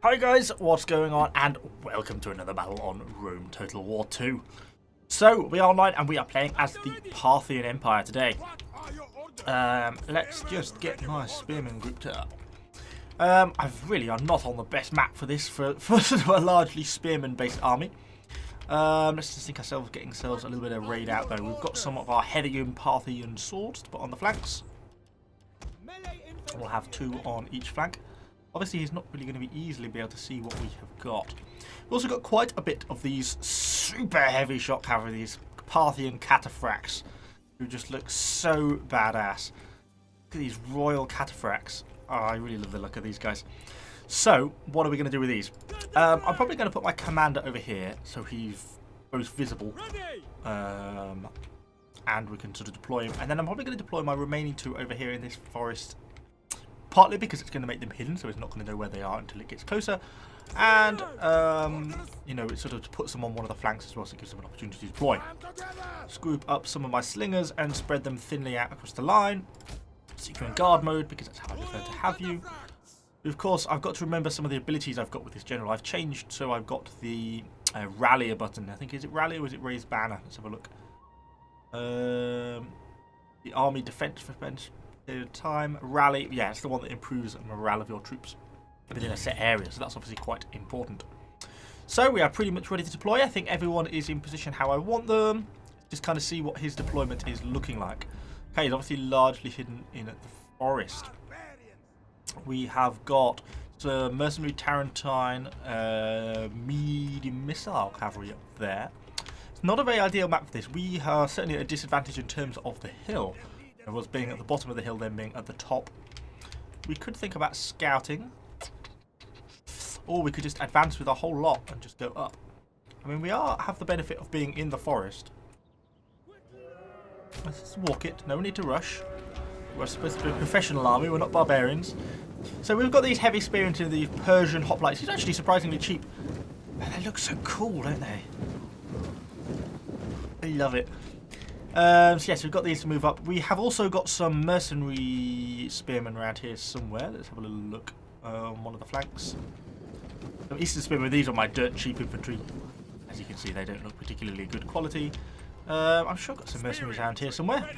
Hi guys, what's going on, and welcome to another battle on Rome Total War 2. So, we are online and we are playing as the Parthian Empire today. Let's just get my spearmen grouped up. I really are not on the best map for this, for sort of a largely spearman-based army. Let's just think ourselves getting ourselves a little bit of raid out though. We've got some of our Heathian Parthian swords to put on the flanks. We'll have 2 on each flank. Obviously, he's not really going to be easily be able to see what we have got. We've also got quite a bit of these super heavy shot cavalry, these Parthian cataphracts, who just look so badass. Look at these royal cataphracts. Oh, I really love the look of these guys. So, what are we going to do with these? I'm probably going to put my commander over here, so he's both visible. And we can sort of deploy him. And then I'm probably going to deploy my remaining 2 over here in this forest. Partly because it's going to make them hidden, so it's not going to know where they are until it gets closer. And, you know, it sort of puts them on one of the flanks as well, so it gives them an opportunity to deploy. Group up some of my slingers and spread them thinly out across the line. So you're in guard mode, because that's how I prefer to have you. Of course, I've got to remember some of the abilities I've got with this general. I've changed, so I've got the rallier button. I think, is it rally or is it raise banner? Let's have a look. The army defense time rally, yeah, it's the one that improves morale of your troops within a set area, so that's obviously quite important. So we are pretty much ready to deploy. I think everyone is in position how I want them. Just kind of see what his deployment is looking like. Okay, he's obviously largely hidden in the forest. We have got some mercenary Tarentine medium missile cavalry up there. It's not a very ideal map for this. We are certainly at a disadvantage in terms of the hill. It was being at the bottom of the hill, then being at the top. We could think about scouting. Or we could just advance with a whole lot and just go up. I mean, we have the benefit of being in the forest. Let's just walk it. No need to rush. We're supposed to be a professional army. We're not barbarians. So we've got these heavy spear into the Persian hoplites. It's actually surprisingly cheap. And they look so cool, don't they? I love it. So yes, we've got these to move up. We have also got some mercenary spearmen around here somewhere. Let's have a little look on one of the flanks. Some Eastern spearmen. These are my dirt cheap infantry. As you can see, they don't look particularly good quality. I'm sure I've got some mercenaries around here somewhere.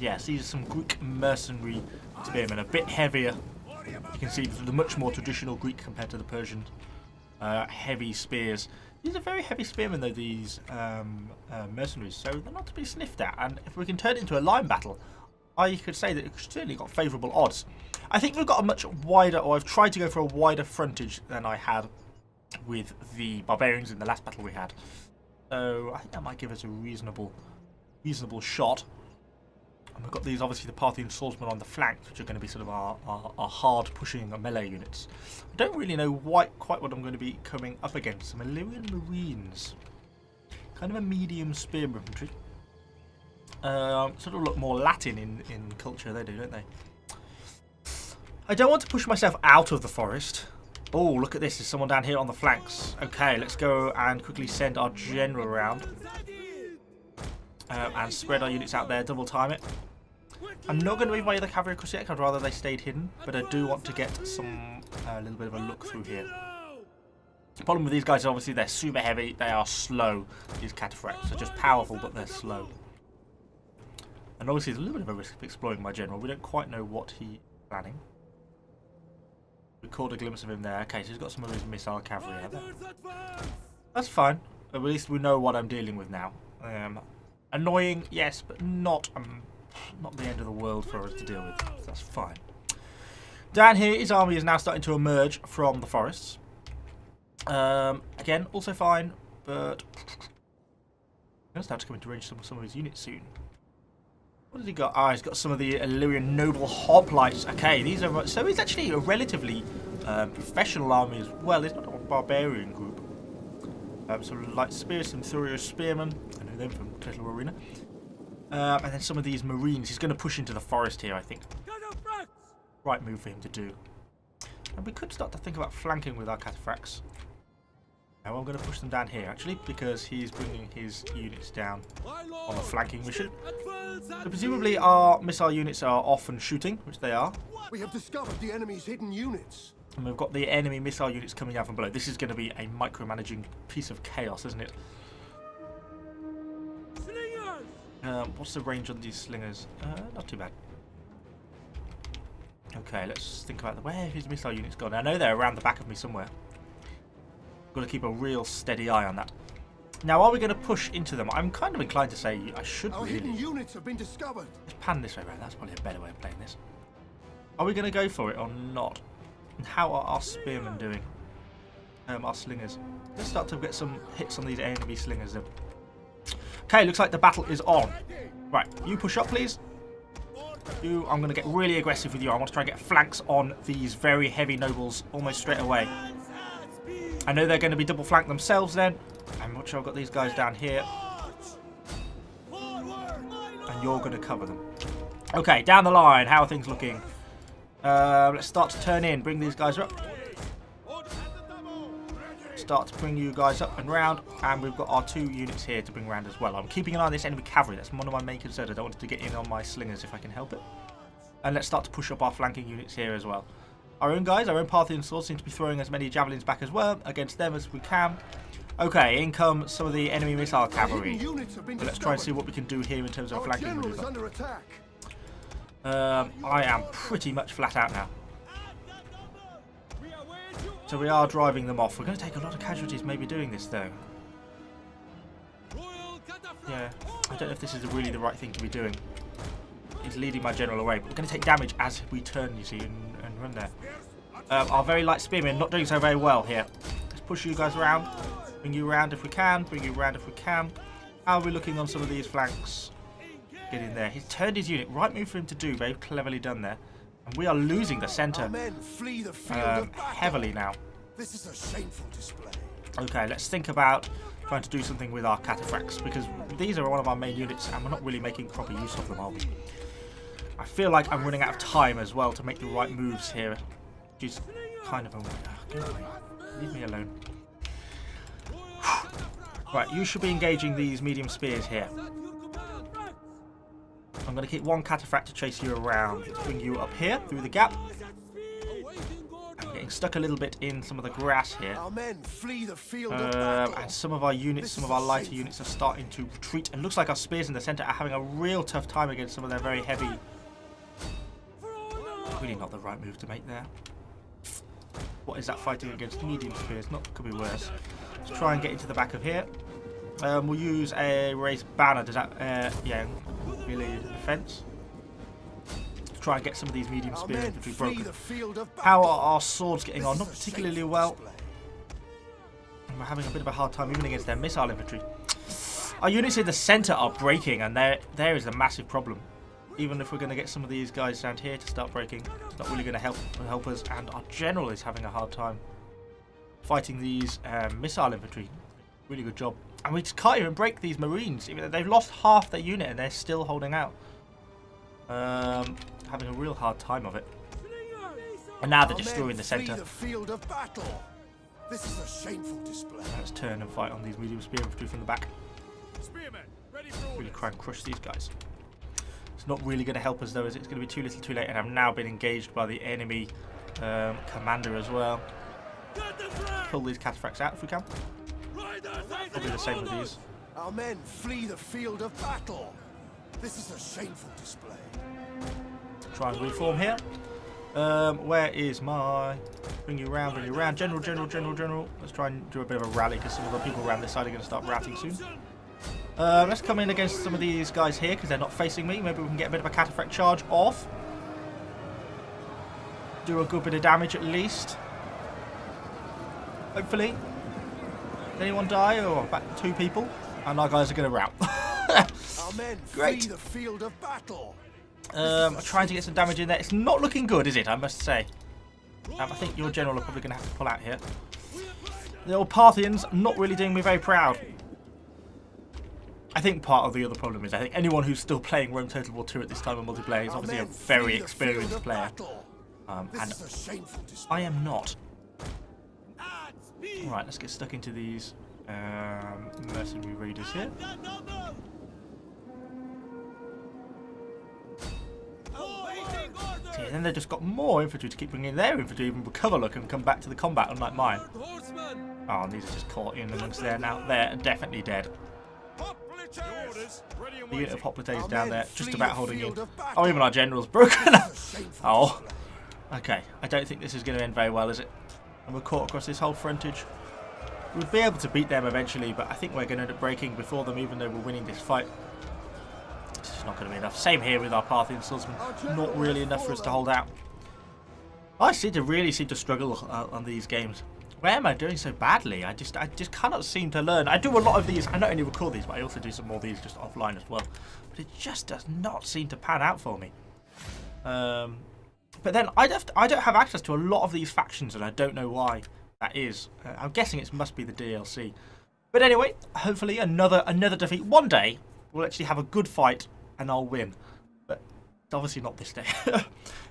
Yes, these are some Greek mercenary spearmen, a bit heavier. You can see the much more traditional Greek compared to the Persian. Heavy spears. These are very heavy spearmen though, these mercenaries, so they're not to be sniffed at. And if we can turn it into a line battle, I could say that it's certainly got favourable odds. I think we've got a much wider, or I've tried to go for a wider frontage than I had with the barbarians in the last battle we had. So I think that might give us a reasonable shot. And we've got these, obviously, the Parthian swordsmen on the flanks, which are going to be sort of our hard-pushing melee units. I don't really know quite what I'm going to be coming up against. Some Illyrian Marines. Kind of a medium spear infantry. Sort of look more Latin in culture, they do, don't they? I don't want to push myself out of the forest. Oh, look at this. There's someone down here on the flanks. Okay, let's go and quickly send our general around. And spread our units out there, double time it. I'm not going to move my other cavalry across yet, I'd rather they stayed hidden, but I do want to get a little bit of a look through here. The problem with these guys is obviously they're super heavy, they are slow, these cataphracts. They're just powerful, but they're slow. And obviously there's a little bit of a risk of exploring my general. We don't quite know what he's planning. We caught a glimpse of him there. Okay, so he's got some of his missile cavalry out there. That's fine, at least we know what I'm dealing with now. Annoying, yes, but not the end of the world for us to deal with. So that's fine. Down here, his army is now starting to emerge from the forests. Again, also fine, but I'm going to start to come into range some of his units soon. What has he got? Ah, he's got some of the Illyrian noble hoplites. Okay, these are so he's actually a relatively professional army as well. He's not a barbarian group. So light spears, some Thurio spearmen. I know them from Total Arena. And then some of these marines. He's going to push into the forest here, I think. Right move for him to do. And we could start to think about flanking with our cataphracts. Now I'm going to push them down here, actually, because he's bringing his units down on a flanking mission. So presumably our missile units are off and shooting, which they are. We have discovered the enemy's hidden units. And we've got the enemy missile units coming down from below. This is going to be a micromanaging piece of chaos, isn't it? What's the range on these slingers? Not too bad. Okay, let's think about where his missile units gone. I know they're around the back of me somewhere. Got to keep a real steady eye on that. Now, are we going to push into them? I'm kind of inclined to say I should Our really. hidden units have been discovered. Let's pan this way around. That's probably a better way of playing this. Are we going to go for it or not? And how are our spearmen doing? Our slingers. Let's start to get some hits on these enemy slingers then. Okay, looks like the battle is on. Right, you push up, please. You, I'm going to get really aggressive with you. I want to try and get flanks on these very heavy nobles almost straight away. I know they're going to be double flanked themselves then. I'm not sure I've got these guys down here. And you're going to cover them. Okay, down the line. How are things looking? Let's start to turn in. Bring these guys up. Start to bring you guys up and round. And we've got our 2 units here to bring round as well. I'm keeping an eye on this enemy cavalry. That's one of my main concerns. I don't want it to get in on my slingers if I can help it. And let's start to push up our flanking units here as well. Our own guys, our own Parthian swords seem to be throwing as many javelins back as well against them as we can. Okay, in come some of the enemy missile cavalry. So let's try and see what we can do here in terms of flanking maneuver. I am pretty much flat out now. So we are driving them off. We're going to take a lot of casualties maybe doing this though. Yeah, I don't know if this is really the right thing to be doing. He's leading my general away, but we're going to take damage as we turn, you see, and run there. Our very light spearmen not doing so very well here. Let's push you guys around. Bring you around if we can. Bring you around if we can. How are we looking on some of these flanks? Get in there. He's turned his unit. Right move for him to do. Very cleverly done there. And we are losing the centre heavily now. This is a shameful display. Okay, let's think about trying to do something with our cataphracts, because these are one of our main units and we're not really making proper use of them, are we? I feel like I'm running out of time as well to make the right moves here. Which is kind of a... Go away. Leave me alone. Right, you should be engaging these medium spears here. I'm going to keep one cataphract to chase you around. Let's bring you up here through the gap. I'm getting stuck a little bit in some of the grass here. And some of our units, some of our lighter units are starting to retreat. And looks like our spears in the centre are having a real tough time against some of their very heavy... Really not the right move to make there. What is that fighting against medium spears? Not, could be worse. Let's try and get into the back of here. We'll use a raised banner. Does that, yeah, really defense? Let's try and get some of these medium spear infantry broken. How are our swords getting on? Not particularly well. And we're having a bit of a hard time even against their missile infantry. Our units in the centre are breaking, and there is a massive problem. Even if we're going to get some of these guys down here to start breaking, it's not really going to help us. And our general is having a hard time fighting these missile infantry. Really good job. And we just can't even break these marines. Even they've lost half their unit and they're still holding out. Having a real hard time of it. And now they're destroying the centre. This is a shameful display. Let's turn and fight on these medium spear infantry from the back. Really try and crush these guys. It's not really going to help us though, as it's going to be too little too late, and I've now been engaged by the enemy commander as well. Pull these cataphracts out if we can. Probably the same with these. Our men flee the field of battle. This is a shameful display. Try and reform here. Where is my... Bring you around, bring you around. General, general, general, general. Let's try and do a bit of a rally, because some of the people around this side are going to start routing soon. Let's come in against some of these guys here, because they're not facing me. Maybe we can get a bit of a cataphract charge off. Do a good bit of damage at least. Hopefully. Did anyone die? Oh, about 2 people. And our guys are going to rout. Great. The field of battle. I'm trying to get some damage in there. It's not looking good, is it? I must say. I think your general are probably going to have to pull out here. The old Parthians not really doing me very proud. I think part of the other problem is I think anyone who's still playing Rome Total War 2 at this time of multiplayer is obviously a very experienced player. And I am not. Alright, let's get stuck into these mercenary raiders here. See, then they just got more infantry to keep bringing their infantry, even recover look and come back to the combat, unlike mine. Oh, and these are just caught in amongst there now. They're definitely dead. The unit of hoplites down there, just about holding in. Oh, even our general's broken. Oh, okay. I don't think this is going to end very well, is it? And we're caught across this whole frontage. We'll be able to beat them eventually, but I think we're going to end up breaking before them, even though we're winning this fight. This is not going to be enough. Same here with our Parthian swordsmen. Not really enough for us to hold out. I really seem to struggle on these games. Where am I doing so badly? I just cannot seem to learn. I do a lot of these. I not only record these, but I also do some more of these just offline as well. But it just does not seem to pan out for me. But then I don't have access to a lot of these factions, and I don't know why that is. I'm guessing it must be the DLC. But anyway, hopefully another defeat. One day we'll actually have a good fight and I'll win. But obviously not this day.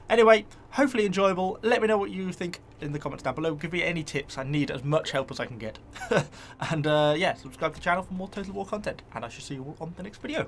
Anyway, hopefully enjoyable. Let me know what you think in the comments down below. Give me any tips. I need as much help as I can get. And yeah, subscribe to the channel for more Total War content. And I shall see you all on the next video.